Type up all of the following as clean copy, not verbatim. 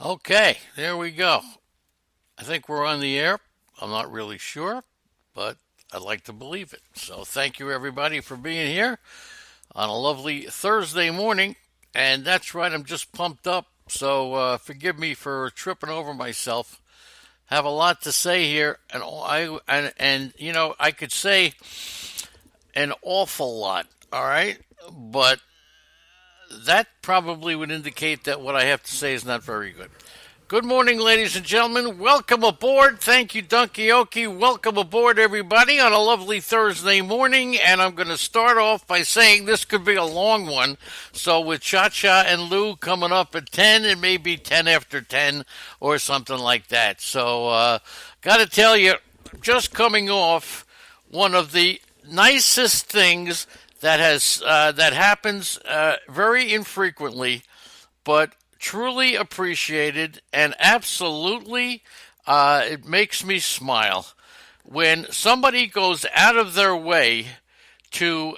Okay, there we go. I think we're on the air. I'm not really sure, but I'd like to believe it. So thank you everybody for being here on a lovely Thursday morning. And that's right, I'm just pumped up. So forgive me for tripping over myself. Have a lot to say here, and I could say an awful lot. All right, but that probably would indicate that what I have to say is not very good. Good morning, ladies and gentlemen. Welcome aboard. Thank you, Donkey Okie. Welcome aboard, everybody, on a lovely Thursday morning. And I'm going to start off by saying this could be a long one. So, with Cha Cha and Lou coming up at 10, it may be 10 after 10 or something like that. So, got to tell you, just coming off one of the nicest things that happens very infrequently, but truly appreciated and absolutely it makes me smile when somebody goes out of their way to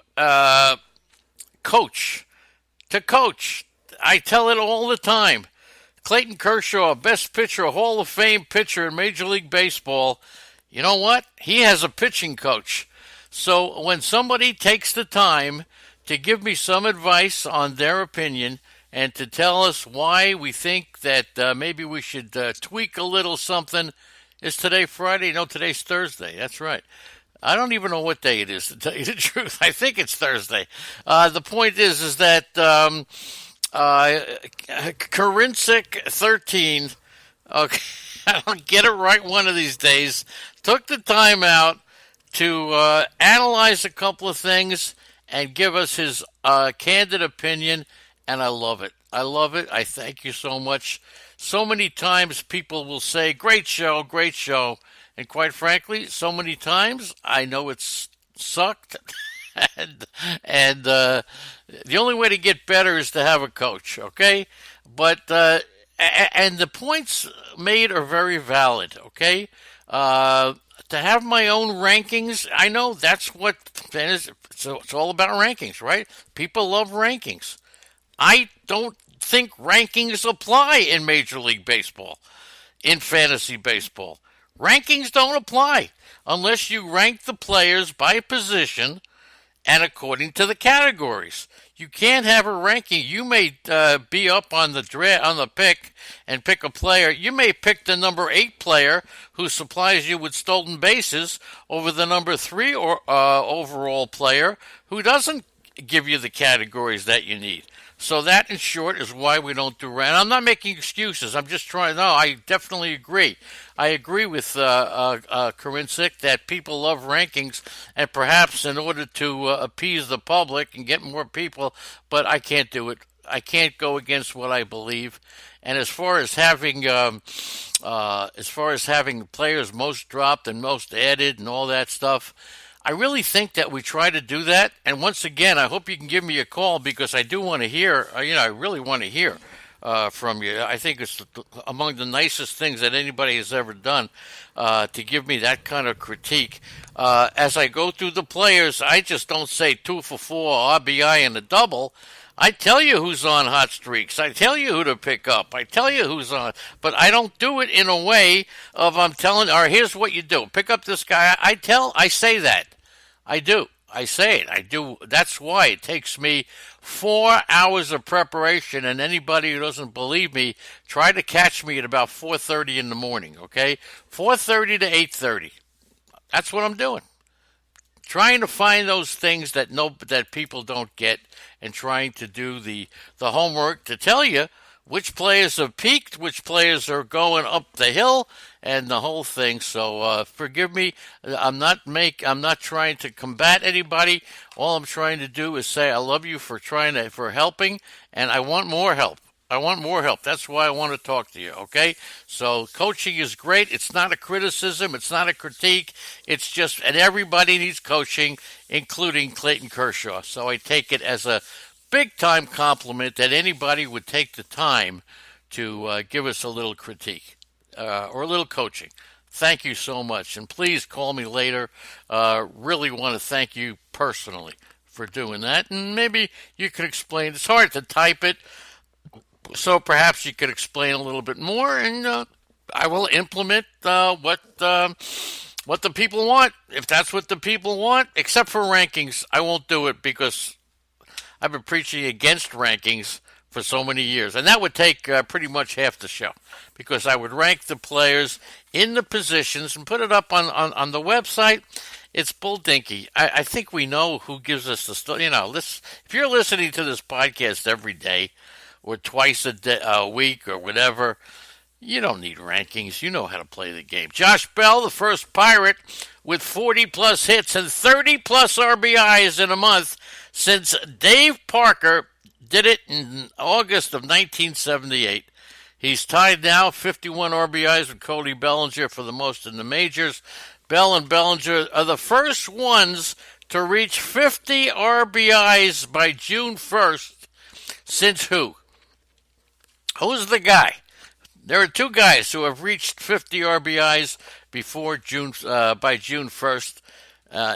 coach coach. I tell it all the time. Clayton Kershaw, best pitcher, Hall of Fame pitcher in Major League Baseball. You know what? He has a pitching coach. So when somebody takes the time to give me some advice on their opinion and to tell us why we think that maybe we should tweak a little something. Is today Friday? No, today's Thursday. That's right. I don't even know what day it is, to tell you the truth. I think it's Thursday. The point is that Karinsik 13, okay, I'll get it right one of these days, took the time out to analyze a couple of things and give us his candid opinion, and I love it. I love it. I thank you so much. So many times people will say, great show, great show. And quite frankly, so many times I know it's sucked. and the only way to get better is to have a coach, okay? But, and the points made are very valid, okay? To have my own rankings, I know that's what it's all about rankings, right? People love rankings. I don't think rankings apply in Major League Baseball, in fantasy baseball. Rankings don't apply unless you rank the players by position and according to the categories. You can't have a ranking. You may be up on the pick and pick a player. You may pick the number 8 player who supplies you with stolen bases over the number 3 or overall player who doesn't give you the categories that you need. So that, in short, is why we don't do rank. I'm not making excuses. I'm just trying. No, I definitely agree. I agree with Karinsik that people love rankings, and perhaps in order to appease the public and get more people, but I can't do it. I can't go against what I believe. And as far as having players most dropped and most added and all that stuff, I really think that we try to do that. And once again, I hope you can give me a call because I do want to hear, I really want to hear from you. I think it's among the nicest things that anybody has ever done to give me that kind of critique. As I go through the players, I just don't say 2 for 4 RBI and a double. I tell you who's on hot streaks. I tell you who to pick up. I tell you who's on. But I don't do it in a way of I'm telling, or here's what you do. Pick up this guy. I say that. I do. I say it. I do. That's why it takes me 4 hours of preparation. And anybody who doesn't believe me, try to catch me at about 4:30 in the morning. Okay, 4:30 to 8:30. That's what I'm doing. Trying to find those things that people don't get, and trying to do the homework to tell you which players have peaked, which players are going up the hill, and the whole thing. So forgive me. I'm not trying to combat anybody. All I'm trying to do is say I love you for for helping, and I want more help. I want more help. That's why I want to talk to you, okay? So coaching is great. It's not a criticism. It's not a critique. It's just, and everybody needs coaching, including Clayton Kershaw. So I take it as a big-time compliment that anybody would take the time to give us a little critique or a little coaching. Thank you so much. And please call me later. Really want to thank you personally for doing that. And maybe you can explain. It's hard to type it. So perhaps you could explain a little bit more, and I will implement what the people want. If that's what the people want, except for rankings, I won't do it because I've been preaching against rankings for so many years, and that would take pretty much half the show because I would rank the players in the positions and put it up on the website. It's bull dinky. I think we know who gives us the stuff. If you're listening to this podcast every day or twice a week or whatever, you don't need rankings. You know how to play the game. Josh Bell, the first Pirate, with 40-plus hits and 30-plus RBIs in a month since Dave Parker did it in August of 1978. He's tied now 51 RBIs with Cody Bellinger for the most in the majors. Bell and Bellinger are the first ones to reach 50 RBIs by June 1st since who? Who's the guy? There are two guys who have reached 50 RBIs before by June 1st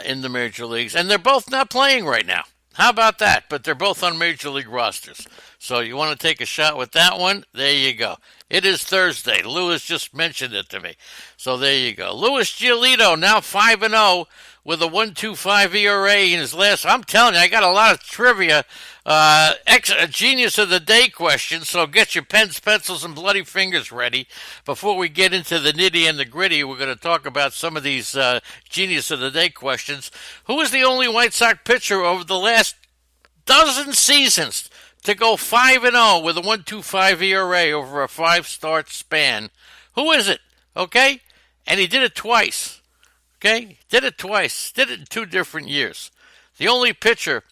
in the major leagues, and they're both not playing right now. How about that? But they're both on major league rosters. So you want to take a shot with that one? There you go. It is Thursday. Lewis just mentioned it to me. So there you go. Louis Giolito now 5-0 with a 1.25 ERA in his last. I'm telling you, I got a lot of trivia. Genius of the day questions. So get your pens, pencils, and bloody fingers ready. Before we get into the nitty and the gritty, we're going to talk about some of these genius of the day questions. Who is the only White Sox pitcher over the last dozen seasons to go 5-0 with a 1.25 ERA over a 5-start span? Who is it? Okay? And he did it twice. Okay? Did it twice. Did it in 2 different years. The only pitcher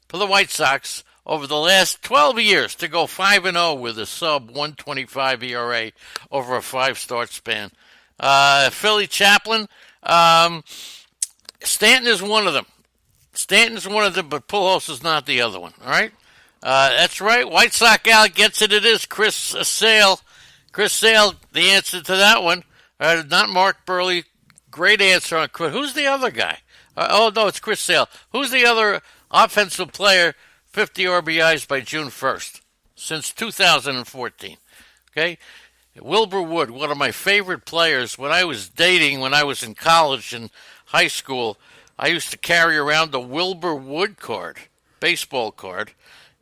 for the White Sox over the last 12 years to go 5-0 with a sub 1.25 ERA over a 5-start span. Philly Chaplin. Stanton is one of them. Stanton's one of them, but Pujols is not the other one. All right? That's right. White Sox gal gets it. It is Chris Sale. Chris Sale, the answer to that one. Not Mark Burley. Great answer on Chris. Who's the other guy? No, it's Chris Sale. Who's the other offensive player, 50 RBIs by June 1st, since 2014? Okay? Wilbur Wood, one of my favorite players. When I was in college and high school, I used to carry around the Wilbur Wood card, baseball card.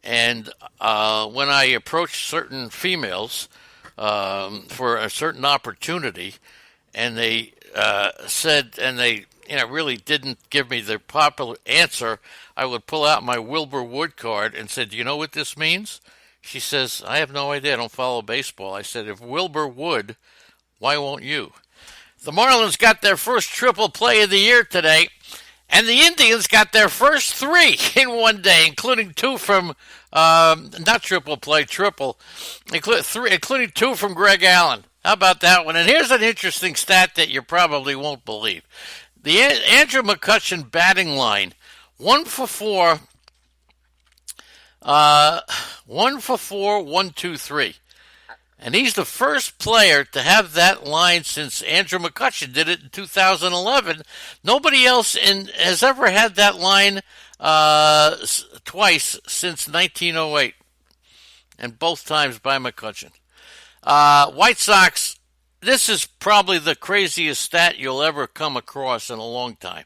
And when I approached certain females for a certain opportunity, and they said, and they really didn't give me the popular answer, I would pull out my Wilbur Wood card and said, "Do you know what this means?" She says, "I have no idea. I don't follow baseball." I said, "If Wilbur would, why won't you?" The Marlins got their first triple play of the year today, and the Indians got their first 3 in one day, including 2 from, not triple play, triple, including 2 from Greg Allen. How about that one? And here's an interesting stat that you probably won't believe. The Andrew McCutchen batting line, 1 for 4, 1, 2, 3. And he's the first player to have that line since Andrew McCutchen did it in 2011. Nobody else has ever had that line twice since 1908, and both times by McCutchen. White Sox, this is probably the craziest stat you'll ever come across in a long time.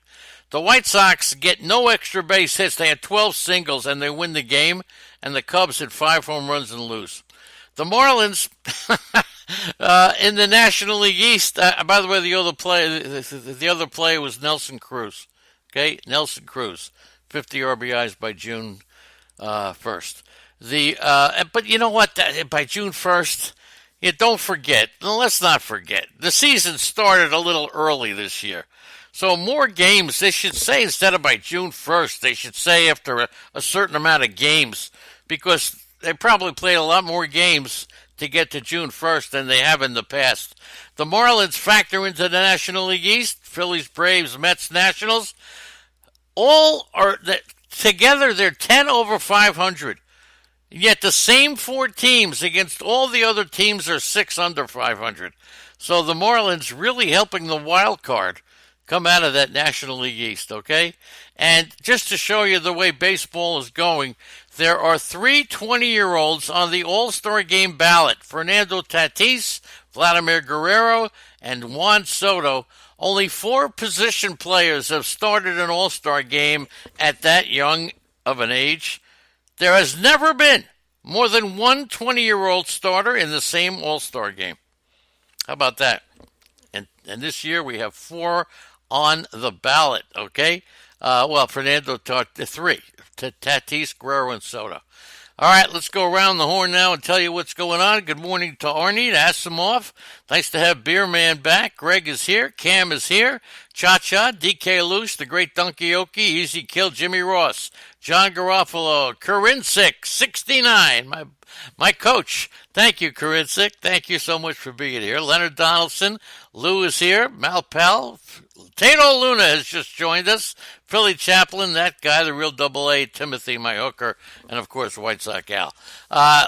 The White Sox get no extra base hits. They had 12 singles, and they win the game, and the Cubs hit 5 home runs and lose. The Marlins in the National League East. By the way, the other play was Nelson Cruz. Okay, Nelson Cruz, 50 RBIs by June 1st. But you know what? By June 1st, don't forget. Let's not forget. The season started a little early this year. So more games, they should say, instead of by June 1st, they should say after a certain amount of games, because they probably played a lot more games to get to June 1st than they have in the past. The Marlins factor into the National League East, Phillies, Braves, Mets, Nationals. All are together, they're 10 over 500. Yet the same 4 teams against all the other teams are 6 under 500. So the Marlins really helping the wild card come out of that National League East, okay? And just to show you the way baseball is going, there are three 20-year-olds on the All-Star Game ballot: Fernando Tatis, Vladimir Guerrero, and Juan Soto. Only four position players have started an All-Star Game at that young of an age. There has never been more than one 20-year-old starter in the same All-Star Game. How about that? And this year we have four on the ballot, okay? Fernando three. Tatis, Guerrero, and Soto. All right, let's go around the horn now and tell you what's going on. Good morning to Arnie, to Asimov. Nice to have Beer Man back. Greg is here. Cam is here. Cha-Cha, DK Luce, the great Donkey Okie, Easy Kill, Jimmy Ross, John Garofalo, Karinsik, 69, my coach. Thank you, Karinsik. Thank you so much for being here. Leonard Donaldson, Lou is here. Malpal, Tato Luna has just joined us. Philly Chaplin, that guy, the real AA, Timothy, my hooker, and of course White Sox Al.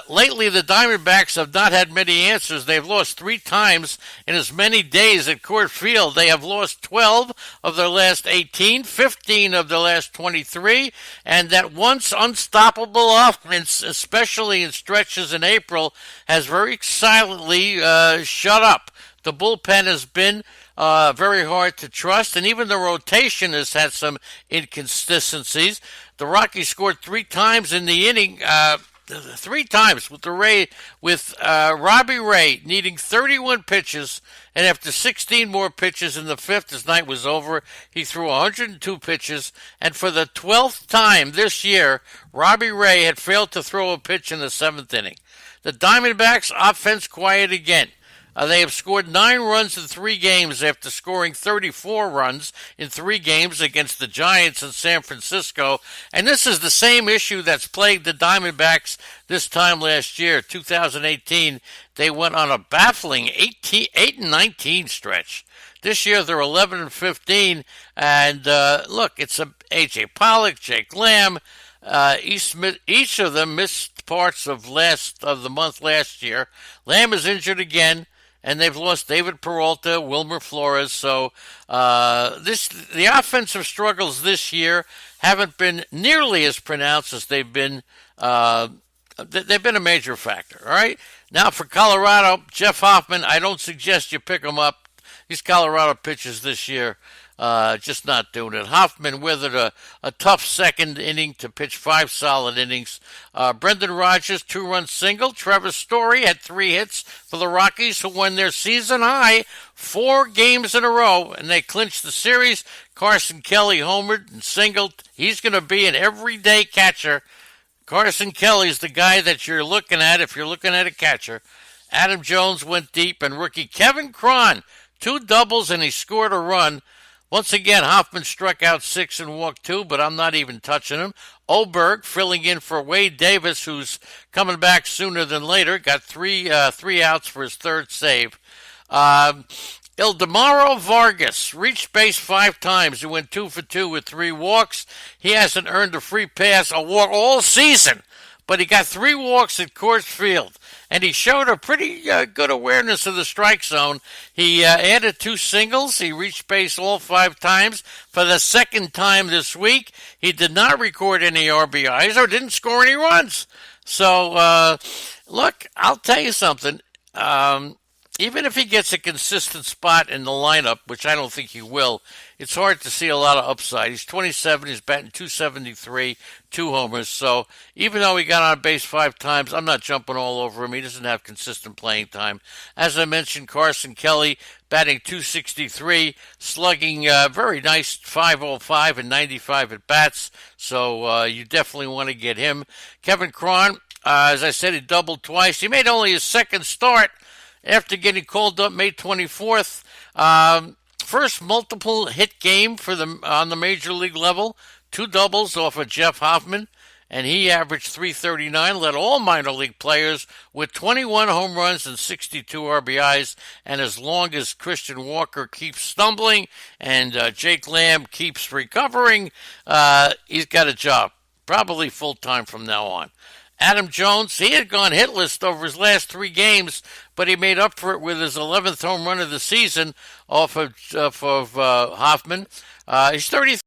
Lately, the Diamondbacks have not had many answers. They've lost 3 times in as many days at Coors Field. They have lost 12 of their last 18, 15 of their last 23, and that once unstoppable offense, especially in stretches in April, has very silently shut up. The bullpen has been very hard to trust, and even the rotation has had some inconsistencies. The Rockies scored 3 times in the inning, 3 times with Robbie Ray needing 31 pitches, and after 16 more pitches in the 5th, his night was over. He threw 102 pitches, and for the 12th time this year, Robbie Ray had failed to throw a pitch in the 7th inning. The Diamondbacks' offense quiet again. They have scored 9 runs in 3 games after scoring 34 runs in 3 games against the Giants in San Francisco. And this is the same issue that's plagued the Diamondbacks this time last year, 2018. They went on a baffling 8-19 stretch. This year they're 11-15. And look, it's A.J. Pollock, Jake Lamb. Each of them missed parts of the month last year. Lamb is injured again. And they've lost David Peralta, Wilmer Flores. So the offensive struggles this year haven't been nearly as pronounced as they've been. They've been a major factor. All right. Now for Colorado, Jeff Hoffman. I don't suggest you pick him up. These Colorado pitchers this year, just not doing it. Hoffman weathered a tough second inning to pitch 5 solid innings. Brendan Rodgers, 2-run single. Trevor Story had 3 hits for the Rockies, who won their season high 4 games in a row, and they clinched the series. Carson Kelly homered and singled. He's going to be an everyday catcher. Carson Kelly's the guy that you're looking at if you're looking at a catcher. Adam Jones went deep, and rookie Kevin Cron, 2 doubles, and he scored a run. Once again, Hoffman struck out 6 and walked 2, but I'm not even touching him. Oberg filling in for Wade Davis, who's coming back sooner than later, got 3 outs for his 3rd save. Ildemaro Vargas reached base 5 times. He went 2 for 2 with 3 walks. He hasn't earned a free pass, a walk all season, but he got 3 walks at Coors Field. And he showed a pretty good awareness of the strike zone. He added 2 singles. He reached base all 5 times. For the 2nd time this week, he did not record any RBIs or didn't score any runs. So, look, I'll tell you something. Even if he gets a consistent spot in the lineup, which I don't think he will, it's hard to see a lot of upside. He's 27, he's batting .273, 2 homers. So even though he got on base 5 times, I'm not jumping all over him. He doesn't have consistent playing time. As I mentioned, Carson Kelly batting .263, slugging very nice .505 and 95 at bats. So you definitely want to get him. Kevin Cron, as I said, he doubled twice. He made only his 2nd start after getting called up May 24th. First multiple hit game for them on the major league level. 2 doubles off of Jeff Hoffman, and he averaged .339, led all minor league players with 21 home runs and 62 RBIs. And as long as Christian Walker keeps stumbling and Jake Lamb keeps recovering, he's got a job, probably full-time from now on. Adam Jones, he had gone hitless over his last 3 games, but he made up for it with his 11th home run of the season off of Hoffman. He's 33